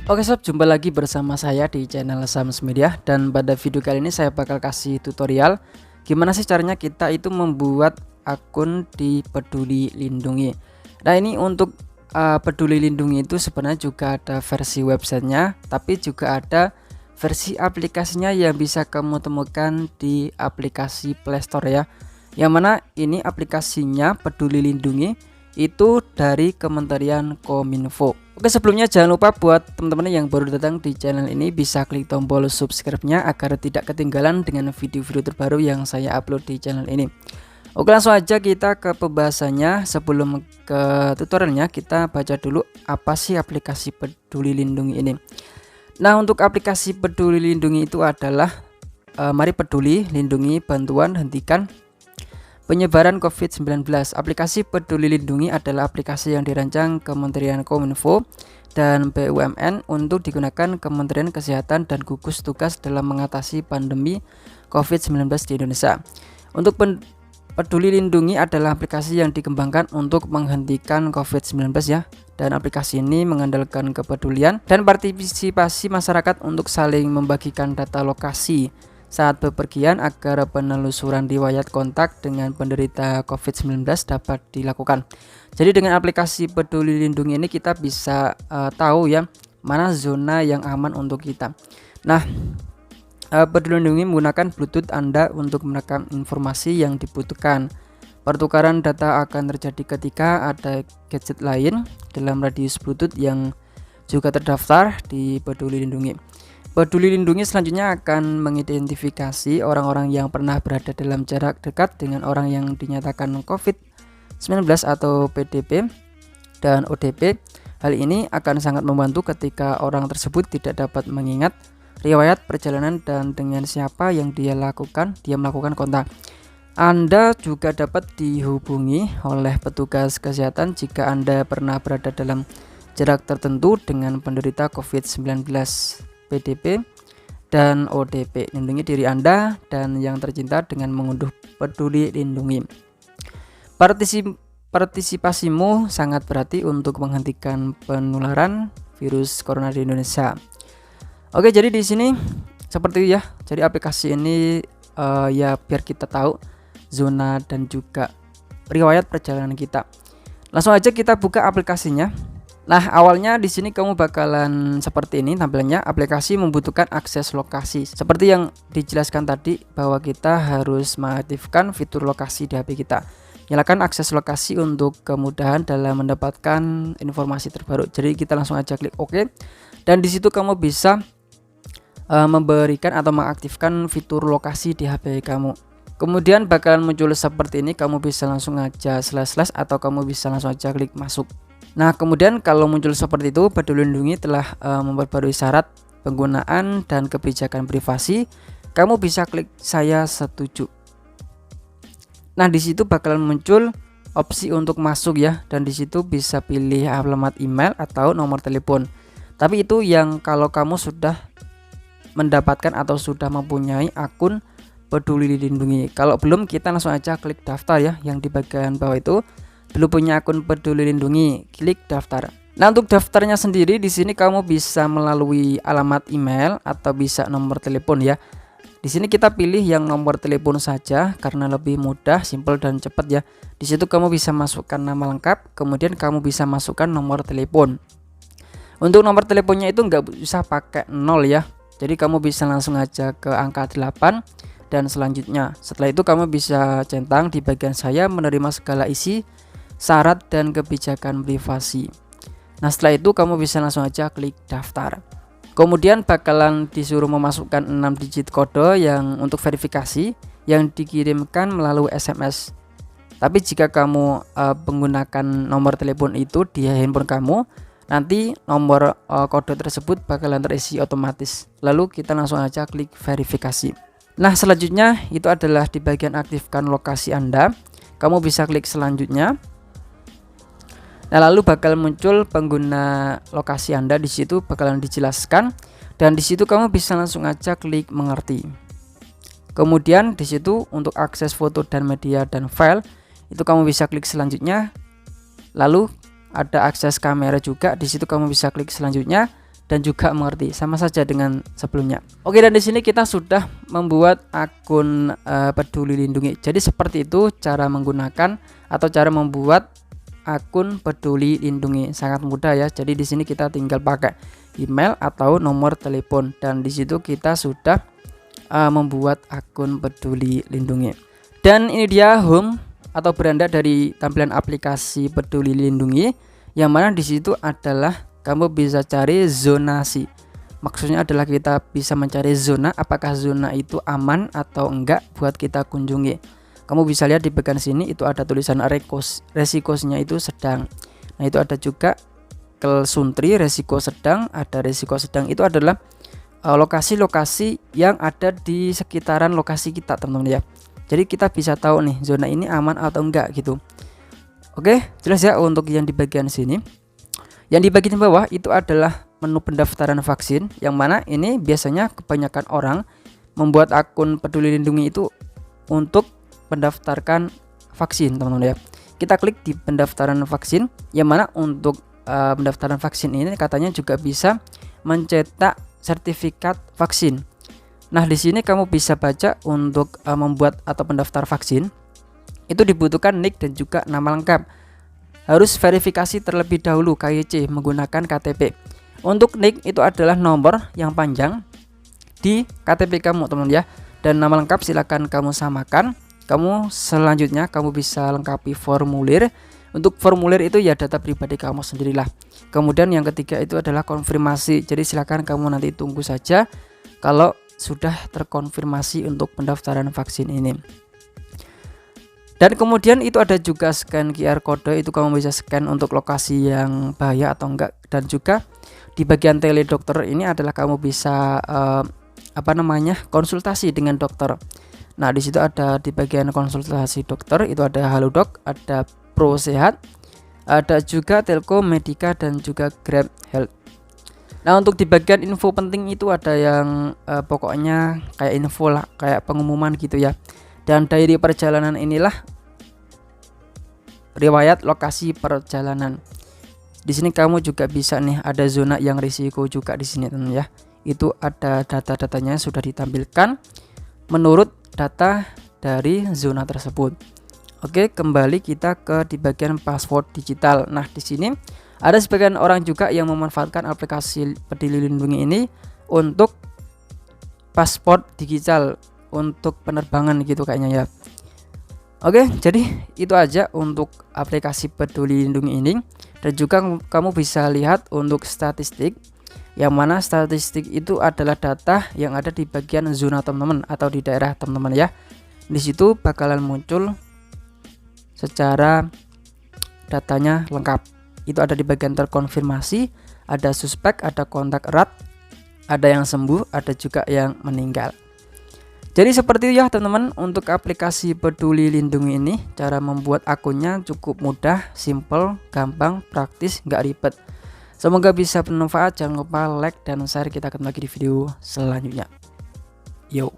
Oke sob, jumpa lagi bersama saya di channel Sams Media. Dan pada video kali ini saya bakal kasih tutorial gimana sih caranya kita itu membuat akun di Peduli Lindungi. Nah ini untuk Peduli Lindungi itu sebenarnya juga ada versi websitenya, tapi juga ada versi aplikasinya yang bisa kamu temukan di aplikasi Play Store ya. Yang mana ini aplikasinya Peduli Lindungi itu dari Kementerian Kominfo. Oke, sebelumnya jangan lupa buat teman-teman yang baru datang di channel ini bisa klik tombol subscribe-nya agar tidak ketinggalan dengan video-video terbaru yang saya upload di channel ini. Oke, langsung aja kita ke pembahasannya. Sebelum ke tutorialnya, kita baca dulu apa sih aplikasi Peduli Lindungi ini. Nah, untuk aplikasi Peduli Lindungi itu adalah Mari Peduli Lindungi Bantuan Hentikan Penyebaran COVID-19. Aplikasi Peduli Lindungi adalah aplikasi yang dirancang Kementerian Kominfo dan BUMN untuk digunakan Kementerian Kesehatan dan gugus tugas dalam mengatasi pandemi COVID-19 di Indonesia. Untuk Peduli Lindungi adalah aplikasi yang dikembangkan untuk menghentikan COVID-19 ya. Dan aplikasi ini mengandalkan kepedulian dan partisipasi masyarakat untuk saling membagikan data lokasi saat bepergian agar penelusuran riwayat kontak dengan penderita COVID-19 dapat dilakukan. Jadi dengan aplikasi Peduli Lindungi ini kita bisa tahu ya mana zona yang aman untuk kita. Nah, Peduli Lindungi menggunakan Bluetooth Anda untuk merekam informasi yang dibutuhkan. Pertukaran data akan terjadi ketika ada gadget lain dalam radius Bluetooth yang juga terdaftar di Peduli Lindungi. Peduli Lindungi selanjutnya akan mengidentifikasi orang-orang yang pernah berada dalam jarak dekat dengan orang yang dinyatakan COVID-19 atau PDP dan ODP. Hal ini akan sangat membantu ketika orang tersebut tidak dapat mengingat riwayat perjalanan dan dengan siapa yang dia melakukan kontak. Anda juga dapat dihubungi oleh petugas kesehatan jika Anda pernah berada dalam jarak tertentu dengan penderita COVID-19, PDP dan ODP. Lindungi diri Anda dan yang tercinta dengan mengunduh Peduli Lindungi. Partisipasimu sangat berarti untuk menghentikan penularan virus corona di Indonesia. Oke, jadi di sini seperti itu ya. Jadi aplikasi ini ya biar kita tahu zona dan juga riwayat perjalanan kita. Langsung aja kita buka aplikasinya. Nah, awalnya di sini kamu bakalan seperti ini tampilannya. Aplikasi membutuhkan akses lokasi. Seperti yang dijelaskan tadi bahwa kita harus mengaktifkan fitur lokasi di HP kita. Nyalakan akses lokasi untuk kemudahan dalam mendapatkan informasi terbaru. Jadi kita langsung aja klik OK. Dan di situ kamu bisa memberikan atau mengaktifkan fitur lokasi di HP kamu. Kemudian bakalan muncul seperti ini. Kamu bisa langsung aja slash atau kamu bisa langsung aja klik masuk. Nah, kemudian kalau muncul seperti itu, Peduli Lindungi telah memperbarui syarat penggunaan dan kebijakan privasi. Kamu bisa klik saya setuju. Nah, di situ bakalan muncul opsi untuk masuk ya, dan di situ bisa pilih alamat email atau nomor telepon. Tapi itu yang kalau kamu sudah mendapatkan atau sudah mempunyai akun Peduli Lindungi. Kalau belum, kita langsung aja klik daftar ya, yang di bagian bawah itu. Belum punya akun Peduli Lindungi, klik daftar. Nah, untuk daftarnya sendiri di sini kamu bisa melalui alamat email atau bisa nomor telepon ya. Di sini kita pilih yang nomor telepon saja karena lebih mudah, simpel dan cepat ya. Di situ kamu bisa masukkan nama lengkap, kemudian kamu bisa masukkan nomor telepon. Untuk nomor teleponnya itu nggak usah pakai 0 ya. Jadi kamu bisa langsung aja ke angka 8 dan selanjutnya. Setelah itu kamu bisa centang di bagian saya menerima segala isi syarat dan kebijakan privasi. Nah, setelah itu kamu bisa langsung aja klik daftar. Kemudian bakalan disuruh memasukkan 6 digit kode yang untuk verifikasi yang dikirimkan melalui SMS. Tapi jika kamu menggunakan nomor telepon itu di handphone kamu, nanti nomor kode tersebut bakalan terisi otomatis. Lalu kita langsung aja klik verifikasi. Nah, selanjutnya itu adalah di bagian aktifkan lokasi Anda. Kamu bisa klik selanjutnya. Nah, lalu bakal muncul pengguna lokasi Anda. Di situ bakalan dijelaskan dan di situ kamu bisa langsung aja klik mengerti. Kemudian di situ untuk akses foto dan media dan file itu kamu bisa klik selanjutnya. Lalu ada akses kamera juga, di situ kamu bisa klik selanjutnya dan juga mengerti, sama saja dengan sebelumnya. Oke, dan di sini kita sudah membuat akun Peduli Lindungi. Jadi seperti itu cara menggunakan atau cara membuat akun Peduli Lindungi. Sangat mudah ya. Jadi di sini kita tinggal pakai email atau nomor telepon, dan di situ kita sudah membuat akun Peduli Lindungi. Dan ini dia home atau beranda dari tampilan aplikasi Peduli Lindungi, yang mana di situ adalah kamu bisa cari zonasi. Maksudnya adalah kita bisa mencari zona, apakah zona itu aman atau enggak buat kita kunjungi. Kamu bisa lihat di bagian sini itu ada tulisan resikonya itu sedang. Nah, itu ada juga Kelsuntri resiko sedang, ada resiko sedang. Itu adalah lokasi-lokasi yang ada di sekitaran lokasi kita, teman-teman ya. Jadi kita bisa tahu nih zona ini aman atau enggak gitu. Oke, jelas ya untuk yang di bagian sini. Yang di bagian bawah itu adalah menu pendaftaran vaksin, yang mana ini biasanya kebanyakan orang membuat akun Peduli Lindungi itu untuk mendaftarkan vaksin, teman-teman ya. Kita klik di pendaftaran vaksin, yang mana untuk pendaftaran vaksin ini katanya juga bisa mencetak sertifikat vaksin. Nah, di sini kamu bisa baca untuk membuat atau pendaftar vaksin itu dibutuhkan NIK dan juga nama lengkap. Harus verifikasi terlebih dahulu KYC menggunakan KTP. Untuk NIK itu adalah nomor yang panjang di KTP kamu, teman ya. Dan nama lengkap silakan kamu samakan. Selanjutnya kamu bisa lengkapi formulir. Untuk formulir itu ya data pribadi kamu sendirilah. Kemudian yang ketiga itu adalah konfirmasi. Jadi silakan kamu nanti tunggu saja kalau sudah terkonfirmasi untuk pendaftaran vaksin ini. Dan kemudian itu ada juga scan QR code, itu kamu bisa scan untuk lokasi yang bahaya atau enggak. Dan juga di bagian teledokter ini adalah kamu bisa konsultasi dengan dokter. Nah, di situ ada di bagian konsultasi dokter itu ada Halodoc, ada Pro Sehat, ada juga Telkom, Medika, dan juga Grab Health. Nah, untuk di bagian info penting itu ada yang pokoknya kayak info lah, kayak pengumuman gitu ya. Dan diary perjalanan inilah riwayat lokasi perjalanan. Di sini kamu juga bisa nih ada zona yang risiko juga di sini, teman ya. Itu ada data-datanya sudah ditampilkan menurut data dari zona tersebut. Oke, kembali kita ke di bagian password digital. Nah, di sini ada sebagian orang juga yang memanfaatkan aplikasi Peduli Lindungi ini untuk paspor digital untuk penerbangan gitu kayaknya ya. Oke, jadi itu aja untuk aplikasi Peduli Lindungi ini. Dan juga kamu bisa lihat untuk statistik, yang mana statistik itu adalah data yang ada di bagian zona teman-teman atau di daerah teman-teman ya. Di situ bakalan muncul secara datanya lengkap. Itu ada di bagian terkonfirmasi, ada suspek, ada kontak erat, ada yang sembuh, ada juga yang meninggal. Jadi seperti itu ya teman-teman untuk aplikasi Peduli Lindungi ini. Cara membuat akunnya cukup mudah, simple, gampang, praktis, nggak ribet. Semoga bisa bermanfaat. Jangan lupa like dan share. Kita ketemu lagi di video selanjutnya. Yo.